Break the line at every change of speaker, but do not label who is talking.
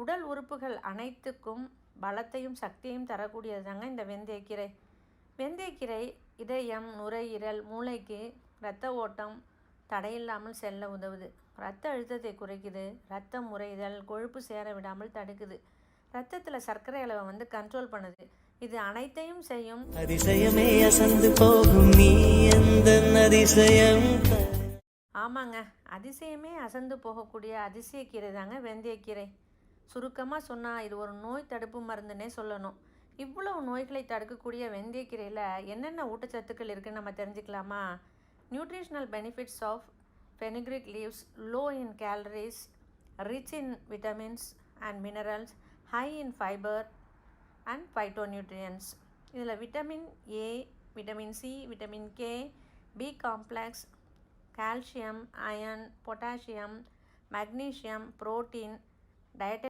உடல் உறுப்புகள் அனைத்துக்கும் பலத்தையும் சக்தியையும் தரக்கூடியது தாங்க இந்த வெந்தயக்கீரை. வெந்தயக்கீரை இதயம், நுரையீரல், மூளைக்கு இரத்த ஓட்டம் தடையில்லாமல் செல்ல உதவுது. இரத்த அழுத்தத்தை குறைக்குது. இரத்தம் உறைதல், கொழுப்பு சேர விடாமல் தடுக்குது. இரத்தத்தில் சர்க்கரை அளவை கண்ட்ரோல் பண்ணுது. இது அனைத்தையும் செய்யும். அதிசயமே அசந்து போகும் நீ எந்த அதிசயம். ஆமாங்க, அதிசயமே அசந்து போகக்கூடிய அதிசயக்கீரை தாங்க வெந்தயக்கீரை. சுருக்கமாக சொன்னால் இது ஒரு நோய் தடுப்பு மருந்துன்னே சொல்லணும். இவ்வளவு நோய்களை தடுக்கக்கூடிய வெந்தயக்கீரையில் என்னென்ன ஊட்டச்சத்துக்கள் இருக்குதுன்னு நம்ம தெரிஞ்சுக்கலாமா? Nutritional benefits of fenugreek leaves, low in calories, rich in vitamins and minerals, high in fiber and phytonutrients. இதில் vitamin A, vitamin C, vitamin K, B complex, calcium, iron, potassium, magnesium, protein, dietary